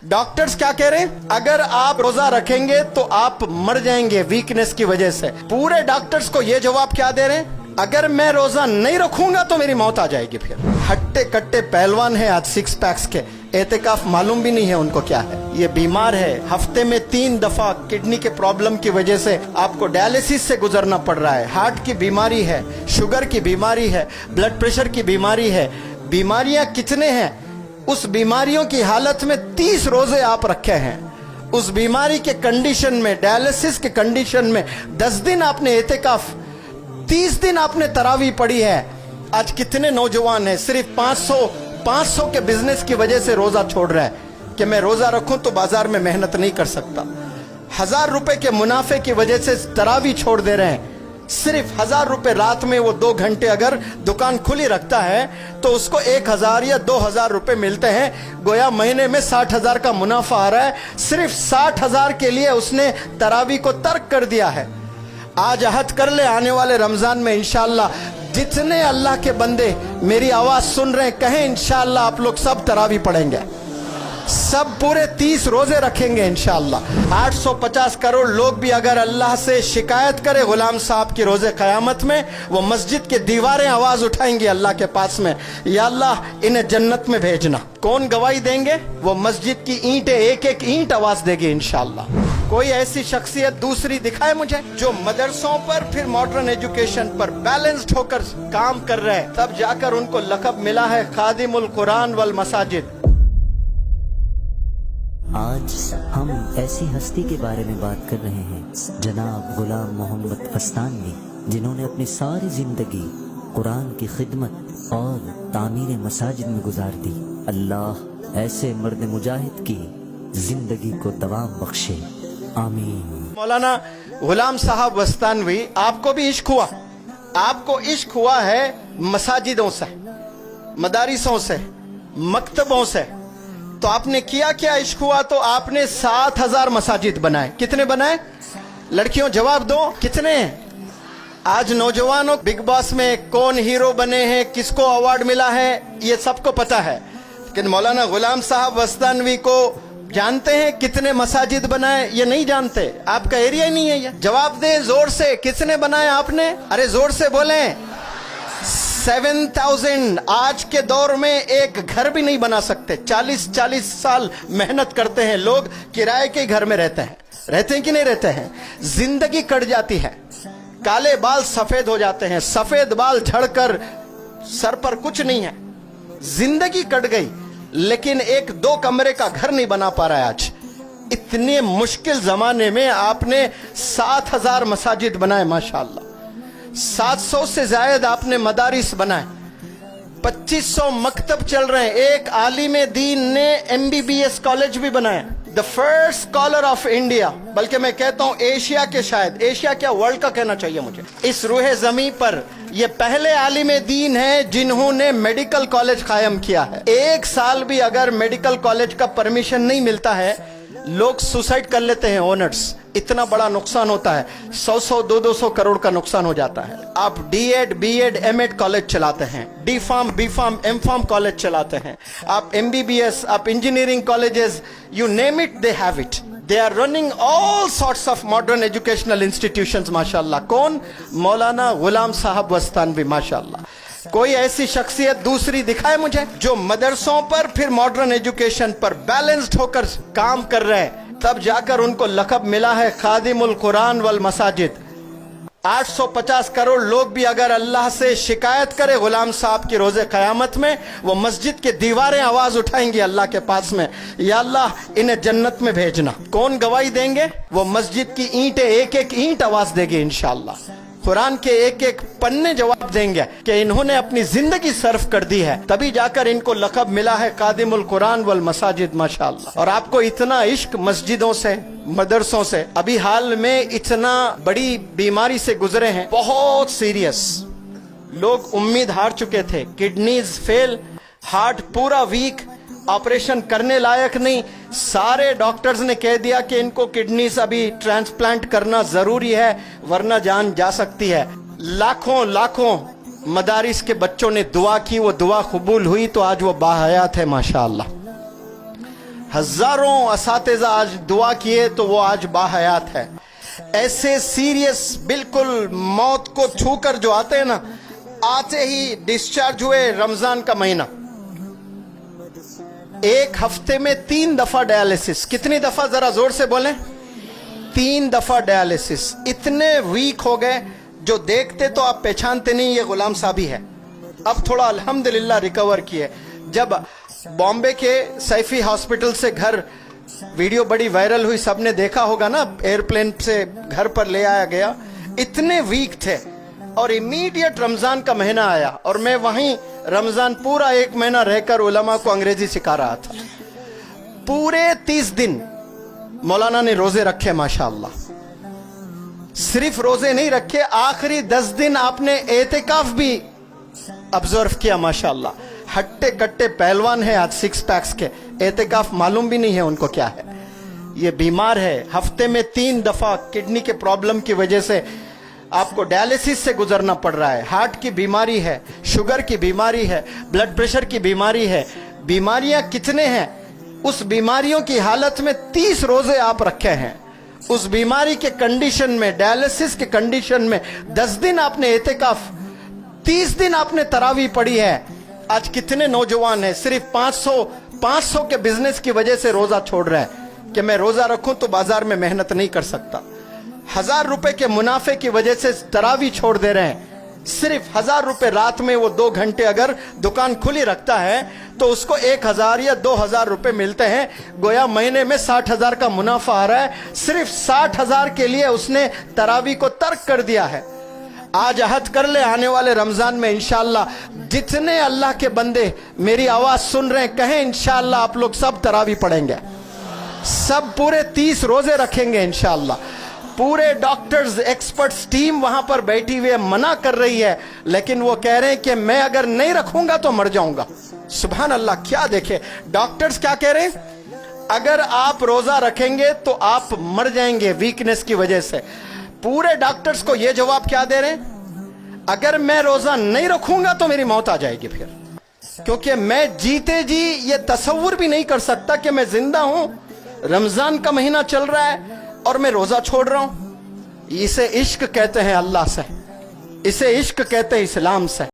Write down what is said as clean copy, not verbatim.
Doctors क्या कह रहे हैं, अगर आप रोजा रखेंगे तो आप मर जाएंगे वीकनेस की वजह से। पूरे डॉक्टर्स को ये जवाब क्या दे रहे हैं, अगर मैं रोजा नहीं रखूंगा तो मेरी मौत आ जाएगी। फिर हट्टे कट्टे पहलवान है आज सिक्स पैक्स के, एहतिकाफ मालूम भी नहीं है उनको क्या है। ये बीमार है, हफ्ते में 3 दफा किडनी के प्रॉब्लम की वजह से आपको डायलिसिस से गुजरना पड़ रहा है। हार्ट की बीमारी है, शुगर की बीमारी है, ब्लड प्रेशर की बीमारी है। बीमारियां कितने हैं, उस बीमारियों की हालत में 30 रोजे आप रखे हैं। उस बीमारी के कंडीशन में, डायलिसिस के कंडीशन में 10 दिन आपने एहतिकाफ, 30 दिन आपने तरावी पढ़ी है। आज कितने नौजवान हैं सिर्फ 500 के बिजनेस की वजह से रोजा छोड़ रहा है कि मैं रोजा रखूं तो बाजार में मेहनत नहीं कर सकता। 1000 रुपए के मुनाफे की वजह से तरावी छोड़ दे रहे हैं। सिर्फ 1000 रुपए रात में वो 2 घंटे अगर दुकान खुली रखता है तो उसको 1000 या 2000 रुपए मिलते हैं। गोया महीने में 60,000 का मुनाफा आ रहा है। सिर्फ 60,000 के लिए उसने तरावी को तर्क कर दिया है। आज अहद कर ले, आने वाले रमजान में इंशाअल्लाह जितने अल्लाह के बंदे मेरी आवाज सुन रहे हैं, कहें इंशाअल्लाह आप लोग सब तरावी पढ़ेंगे, सब पूरे 30 रोजे रखेंगे इंशाअल्लाह। 850 करोड़ लोग भी अगर अल्लाह से शिकायत करे गुलाम साहब की रोजे क़यामत में, वो मस्जिद के दीवारें आवाज उठाएंगी अल्लाह के पास में, या अल्लाह इन्हें जन्नत में भेजना। कौन गवाही देंगे, वो मस्जिद की ईंटें, एक एक ईंट आवाज देगी इंशाअल्लाह। कोई ऐसी शख्सियत दूसरी दिखाए मुझे जो मदरसों पर फिर मॉडर्न एजुकेशन पर बैलेंस्ड होकर काम कर रहे हैं, तब जाकर उनको लक़ब मिला है खादिमुल कुरान वल मसाजिद। आज हम ऐसी हस्ती के बारे में बात कर रहे हैं, जनाब गुलाम मोहम्मद फस्तानवी, जिन्होंने अपनी सारी जिंदगी कुरान की खिदमत और तामीर मसाजिद में गुजार दी। अल्लाह ऐसे मर्द मुजाहिद की जिंदगी को दवाम बख्शे, आमीन। मौलाना गुलाम साहब वस्तानवी, आपको भी इश्क हुआ, आपको इश्क हुआ है मसाजिदों से, मदारिसों से, मकतबों से, तो आपने किया क्या इश्क हुआ, तो आपने 7000 मसाजिद बनाए। कितने बनाए लड़कियों, जवाब दो, कितने? आज नौजवानों बिग बॉस में कौन हीरो बने हैं, किसको अवार्ड मिला है, ये सबको पता है, लेकिन मौलाना गुलाम साहब वस्तानवी को जानते हैं कितने मसाजिद बनाए? ये नहीं जानते, आपका एरिया ही नहीं है ये। जवाब दे जोर से, कितने बनाए आपने? अरे जोर से बोलें। 7000। आज के दौर में एक घर भी नहीं बना सकते। 40 साल मेहनत करते हैं लोग, किराए के घर में रहते हैं कि नहीं रहते हैं? जिंदगी कट जाती है, काले बाल सफेद हो जाते हैं, सफेद बाल झड़कर सर पर कुछ नहीं है, जिंदगी कट गई, लेकिन 1-2 कमरे का घर नहीं बना पा रहा है आज। इतने मुश्किल जमाने में आपने 7000 मसाजिद बनाए माशाअल्लाह। 700 से ज्यादा आपने मदारिस बनाए, 2500 मकतब चल रहे हैं। एक आलिम दीन ने MBBS कॉलेज भी बनाया, the first scholar of India, बल्कि मैं कहता हूं एशिया के, शायद एशिया क्या वर्ल्ड का कहना चाहिए मुझे। इस रूहे जमी पर ये पहले आलिम दीन है जिन्होंने मेडिकल कॉलेज कायम किया है। 1 साल भी अगर मेडिकल कॉलेज का परमिशन नहीं मिलता है, लोग सुसाइड कर लेते हैं ओनर्स। इतना बड़ा नुकसान होता है, 100 200 करोड़ का नुकसान हो जाता है। आप D.Ed B.Ed M.Ed कॉलेज चलाते हैं, D.Pharm B.Pharm M.Pharm कॉलेज चलाते हैं, आप MBBS, आप engineering colleges, you name it, they have it. They are running all sorts of modern educational institutions माशाअल्लाह। कौन? मौलाना गुलाम साहब वस्तानवी माशाअल्लाह। कोई ऐसी शख्सियत दूसरी दिखाए मुझे जो मदरसों पर फिर मॉडर्न एजुकेशन पर बैलेंस्ड होकर काम कर रहे हैं, तब जाकर उनको लक़ब मिला है खादिमुल कुरान वल मसाजिद। 850 करोड़ लोग भी अगर अल्लाह से शिकायत करे गुलाम साहब की रोजे क़यामत में, वो मस्जिद के दीवारें आवाज उठाएंगी अल्लाह के पास में, या अल्लाह इन्हें जन्नत में भेजना। कौन गवाही देंगे? वो मस्जिद की ईंटें, एक एक ईंट आवाज देगी इंशाअल्लाह। कुरान के एक एक पन्ने जवाब देंगे कि इन्होंने अपनी जिंदगी सर्फ कर दी है, तभी जाकर इनको लक़ब मिला है कादिमुल कुरान वल मसाजिद माशाअल्लाह। और आपको इतना इश्क मस्जिदों से, मदरसों से, अभी हाल में इतना बड़ी बीमारी से गुजरे हैं, बहुत सीरियस, लोग उम्मीद हार चुके थे, किडनीज फेल, हार्ट पूरा वीक, ऑपरेशन करने लायक नहीं। सारे डॉक्टर्स ने कह दिया कि इनको किडनीज अभी ट्रांसप्लांट करना जरूरी है, वरना जान जा सकती है। लाखों मदारिस के बच्चों ने दुआ की, वो दुआ कबूल हुई, तो आज वो बाहयात है माशाअल्लाह। हजारों असातिज़ा आज दुआ किए तो वो आज बाहयात है। ऐसे सीरियस बिल्कुल मौत को छूकर जो आते हैं ना, आते ही डिस्चार्ज हुए रमजान का महीना, एक हफ्ते में 3 दफा डायलिसिस। कितनी दफा, जरा जोर से बोलें, 3 दफा डायलिसिस। इतने वीक हो गए जो देखते तो आप पहचानते नहीं ये गुलाम साहब ही है। अब थोड़ा अल्हम्दुलिल्लाह रिकवर किए। जब बॉम्बे के सैफी हॉस्पिटल से घर वीडियो बड़ी वायरल हुई, सबने देखा होगा ना, एयरप्लेन से घर पर ले आया गया, इतने वीक थे और इमीडिएट रमजान का महीना आया और मैं वहीं रमजान पूरा 1 महीना रहकर उलमा को अंग्रेजी सिखा रहा था। पूरे 30 दिन मौलाना ने रोजे रखे माशाअल्लाह। सिर्फ रोजे नहीं रखे, आखिरी 10 दिन आपने एतिकाफ भी ऑब्जर्व किया माशाअल्लाह। हट्टे कट्टे पहलवान है आज, 6 पैक्स के, एतिकाफ मालूम भी नहीं है उनको क्या है। ये बीमार है, हफ्ते में 3 दफा किडनी के प्रॉब्लम की वजह से आपको डायलिसिस से गुजरना पड़ रहा है। हार्ट की बीमारी है, शुगर की बीमारी है, ब्लड प्रेशर की बीमारी है। बीमारियां कितने हैं, उस बीमारियों की हालत में 30 रोजे आप रखे हैं। उस बीमारी के कंडीशन में, डायलिसिस के कंडीशन में 10 दिन आपने एतिकाफ, 30 दिन आपने तरावी पढ़ी है। आज कितने नौजवान हैं सिर्फ 500 के बिजनेस की वजह से रोजा छोड़ रहे हैं कि मैं रोजा रखूं तो बाजार में मेहनत नहीं कर सकता। 1000 रुपए के मुनाफे की वजह से तरावी छोड़ दे रहे हैं। सिर्फ 1000 रुपए रात में वो 2 घंटे अगर दुकान खुली रखता है तो उसको 1000 या 2000 रुपए मिलते हैं। गोया महीने में 60,000 का मुनाफा आ रहा है। सिर्फ 60,000 के लिए उसने तरावी को तर्क कर दिया है। आज अहद कर ले, आने वाले रमजान में इंशाअल्लाह जितने अल्लाह के बंदे मेरी आवाज सुन रहे हैं, कहें इंशाअल्लाह आप लोग सब तरावी पढ़ेंगे, सब पूरे 30 रोजे रखेंगे इंशाअल्लाह। पूरे डॉक्टर्स, एक्सपर्ट्स टीम वहां पर बैठी हुई है, मना कर रही है, लेकिन वो कह रहे हैं कि मैं अगर नहीं रखूंगा तो मर जाऊंगा। सुभान अल्लाह, क्या देखे डॉक्टर्स क्या कह रहे हैं, अगर आप रोजा रखेंगे तो आप मर जाएंगे वीकनेस की वजह से। पूरे डॉक्टर्स को ये जवाब क्या दे रहे हैं, अगर मैं रोजा नहीं रखूंगा तो मेरी मौत आ जाएगी फिर, क्योंकि मैं जीते जी ये तसव्वुर भी नहीं कर सकता कि मैं जिंदा हूं, रमजान का महीना चल रहा है और मैं रोजा छोड़ रहा हूं। इसे इश्क कहते हैं अल्लाह से, इसे इश्क कहते हैं इस्लाम से।